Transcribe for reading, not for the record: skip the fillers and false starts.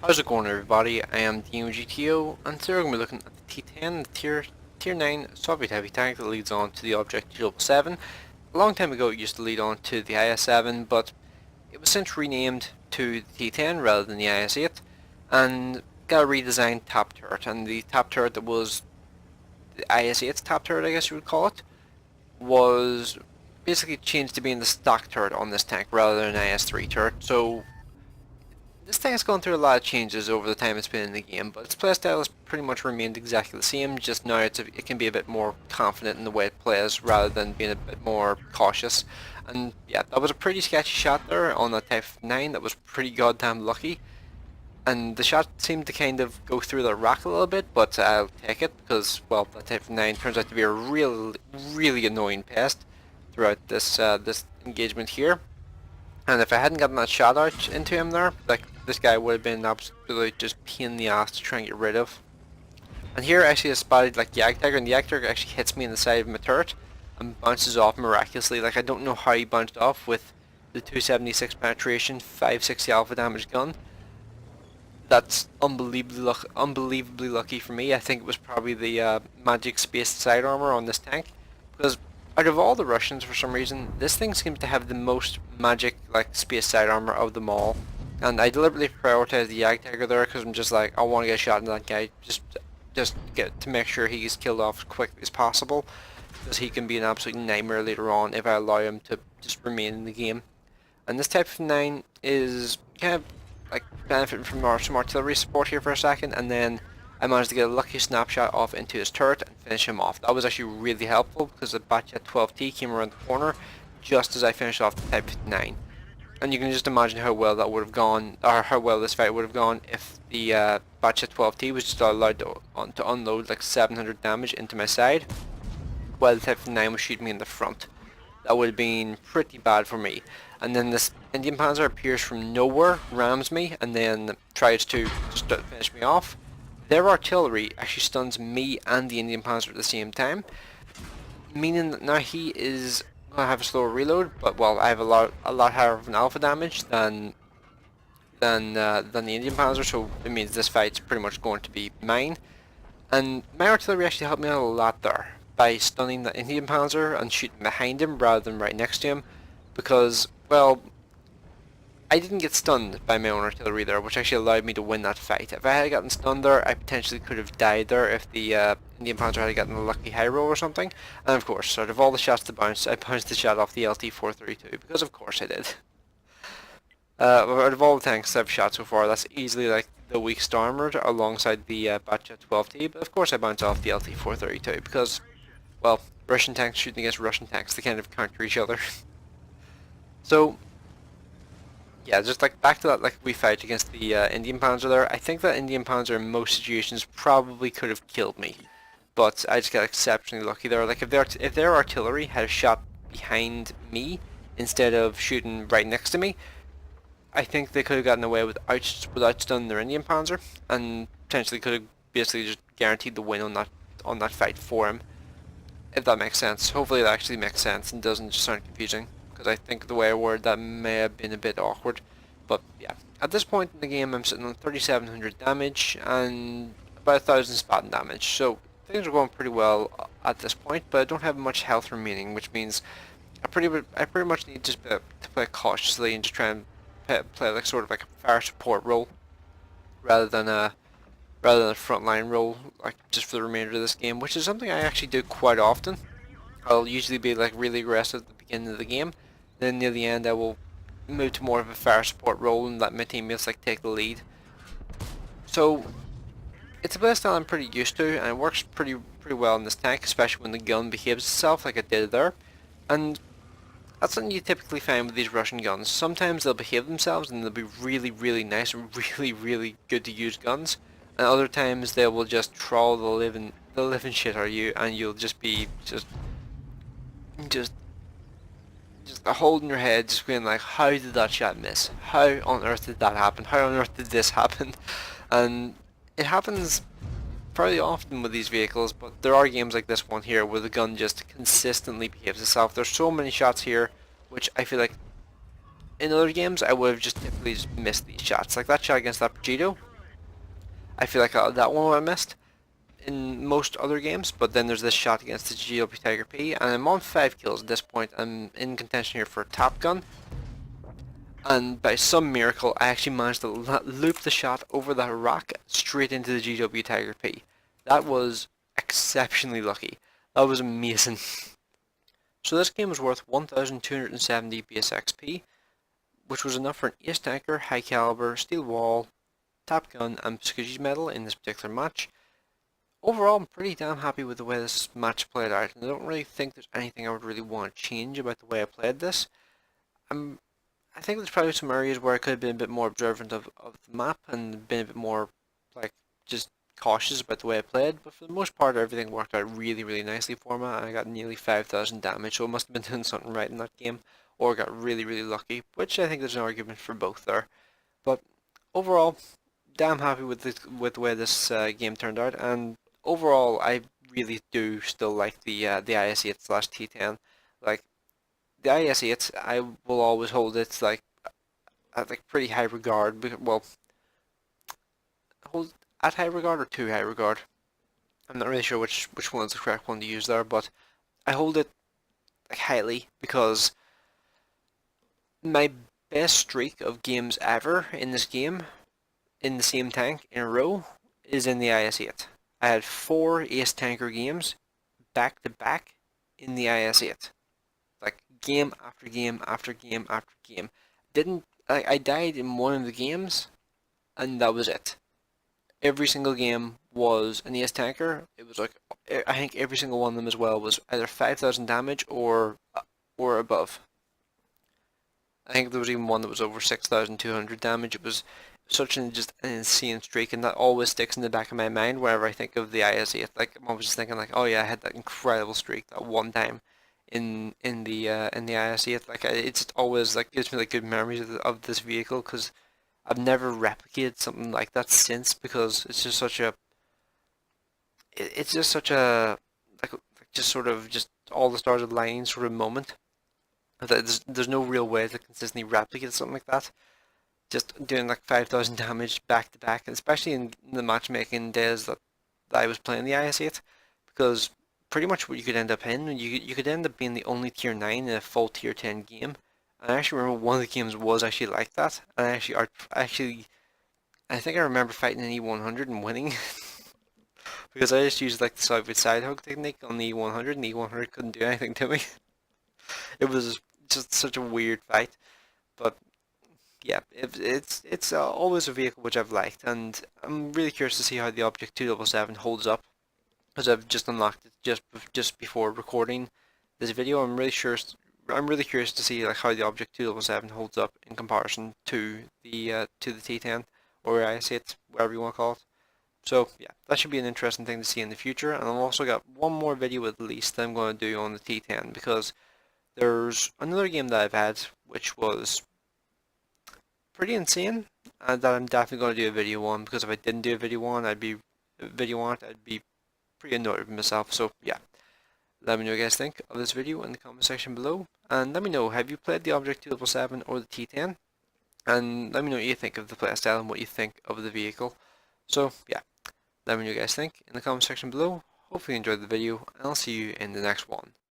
How's it going, everybody? I am DeanoGTO, and today we're going to be looking at the T-10, the Tier 9 Soviet heavy tank that leads on to the Object 7. A long time ago it used to lead on to the IS-7, but it was since renamed to the T-10 rather than the IS-8, and got a redesigned top turret, and the top turret that was the IS-8's top turret, I guess you would call it, was basically changed to being the stock turret on this tank rather than an IS-3 turret. So this thing has gone through a lot of changes over the time it's been in the game, but its playstyle has pretty much remained exactly the same, just now it can be a bit more confident in the way it plays rather than being a bit more cautious. And yeah, that was a pretty sketchy shot there on that Type 9 that was pretty goddamn lucky. And the shot seemed to kind of go through the rock a little bit, but I'll take it because, well, that Type 9 turns out to be a really annoying pest throughout this engagement here. And if I hadn't gotten that shot out into him there, like, this guy would have been an absolute just pain in the ass to try and get rid of. And here actually I spotted like Jagdtiger, and the Jagdtiger actually hits me in the side of my turret and bounces off miraculously. Like, I don't know how he bounced off with the 276 penetration, 560 alpha damage gun. That's unbelievably lucky for me. I think it was probably the magic spaced side armor on this tank, because out of all the Russians, for some reason, this thing seems to have the most magic, like, space side armor of them all. And I deliberately prioritized the Jagdtiger there because I'm just like, I want to get a shot into that guy, just get to make sure he's killed off as quickly as possible, because he can be an absolute nightmare later on if I allow him to just remain in the game. And this Type 9 is kind of like benefiting from some artillery support here for a second, and then I managed to get a lucky snapshot off into his turret and finish him off. That was actually really helpful because the WoT 12T came around the corner just as I finished off the Type 9. And you can just imagine how well that would have gone, or how well this fight would have gone if the WoT 12T was just allowed to unload like 700 damage into my side, while the Type 9 was shooting me in the front. That would have been pretty bad for me. And then this Indian Panzer appears from nowhere, rams me, and then tries to just finish me off. Their artillery actually stuns me and the Indian Panzer at the same time, meaning that now he is going to have a slower reload, but well, I have a lot higher of an alpha damage than the Indian Panzer, so it means this fight's pretty much going to be mine. And my artillery actually helped me out a lot there by stunning the Indian Panzer and shooting behind him rather than right next to him, because, well, I didn't get stunned by my own artillery there, which actually allowed me to win that fight. If I had gotten stunned there, I potentially could have died there if the Indian Panzer had gotten a lucky high roll or something. And of course, out of all the shots to bounce, I bounced the shot off the LT-432, because of course I did. Out of all the tanks I've shot so far, that's easily like the weakest armoured alongside the WoT 12T, but of course I bounced off the LT-432 because, well, Russian tanks shooting against Russian tanks, they kind of counter each other. So yeah, just like back to that like we fight against the Indian Panzer there. I think that Indian Panzer in most situations probably could have killed me, but I just got exceptionally lucky there. Like, if their artillery had shot behind me instead of shooting right next to me, I think they could have gotten away without stunning their Indian Panzer, and potentially could have basically just guaranteed the win on that fight for him. If that makes sense. Hopefully that actually makes sense and doesn't just sound confusing, because I think the way I worded that may have been a bit awkward. But yeah, at this point in the game I'm sitting on 3700 damage and about 1000 spotting damage, so things are going pretty well at this point, but I don't have much health remaining, which means I pretty much need just to play cautiously and just try and play like sort of like a fire support role rather than a frontline role, like just for the remainder of this game, which is something I actually do quite often. I'll usually be like really aggressive at the beginning of the game, then near the end I will move to more of a fire support role and let my teammates like take the lead. So it's a playstyle I'm pretty used to, and it works pretty well in this tank, especially when the gun behaves itself like it did there. And that's something you typically find with these Russian guns. Sometimes they'll behave themselves and they'll be really nice and really good to use guns, and other times they will just troll the living shit out of you, and you'll just be just holding your head, just being like, how did that shot miss? How on earth did that happen? How on earth did this happen? And it happens fairly often with these vehicles, but there are games like this one here where the gun just consistently behaves itself. There's so many shots here which I feel like in other games I would have just typically just missed these shots. Like that shot against that Progito, I feel like that one I missed in most other games, but then there's this shot against the GW Tiger P, and I'm on 5 kills at this point. I'm in contention here for a Top Gun, and by some miracle, I actually managed to loop the shot over that rock straight into the GW Tiger P. That was exceptionally lucky. That was amazing. So this game was worth 1,270 base XP, which was enough for an ace tanker, high caliber, steel wall, Top Gun, and Piscucci's medal in this particular match. Overall, I'm pretty damn happy with the way this match played out, and I don't really think there's anything I would really want to change about the way I played this. I think there's probably some areas where I could have been a bit more observant of the map and been a bit more, like, just cautious about the way I played, but for the most part, everything worked out really, really nicely for me. I got nearly 5,000 damage, so I must have been doing something right in that game, or got really, really lucky, which I think there's an argument for both there. But overall, damn happy with the way this game turned out, and overall, I really do still like the IS-8 / T-10. Like, the IS-8, I will always hold it like at like pretty high regard. Well, hold at high regard or too high regard. I'm not really sure which one is the correct one to use there, but I hold it like highly because my best streak of games ever in this game, in the same tank in a row, is in the IS-8. I had 4 ace tanker games back to back in the IS-8. Like game after game after game after game. I died in one of the games, and that was it. Every single game was an ace tanker. It was like I think every single one of them as well was either 5,000 damage or above. I think there was even one that was over 6,200 damage. It was such just an insane streak, and that always sticks in the back of my mind whenever I think of the IS-8. Like I'm always just thinking like, oh yeah, I had that incredible streak that one time in the IS-8. Like it just always like gives me like good memories of this vehicle because I've never replicated something like that since because it's just such a it's just such a like just sort of just all the stars aligning sort of moment. There's no real way to consistently replicate something like that. Just doing like 5,000 damage back to back, and especially in the matchmaking days that I was playing the IS-8, because pretty much what you could end up in, you could end up being the only tier 9 in a full tier 10 game. And I actually remember one of the games was actually like that, and I think I remember fighting an E100 and winning. Because I just used like the Soviet side hug technique on the E100, and the E100 couldn't do anything to me. It was just such a weird fight, but yeah, it's always a vehicle which I've liked, and I'm really curious to see how the Object 277 holds up, as I've just unlocked it just before recording this video. I'm really curious to see like how the Object 277 holds up in comparison to the T10 or IS-8, whatever you want to call it. So yeah, that should be an interesting thing to see in the future. And I've also got one more video at least that I'm going to do on the T10, because there's another game that I've had which was pretty insane, and that I'm definitely going to do a video on, because if I didn't do a video on, I'd be pretty annoyed with myself. So yeah, let me know what you guys think of this video in the comment section below, and let me know, have you played the Object 277 or the T10, and let me know what you think of the playstyle and what you think of the vehicle. So yeah, let me know what you guys think in the comment section below. Hopefully you enjoyed the video, and I'll see you in the next one.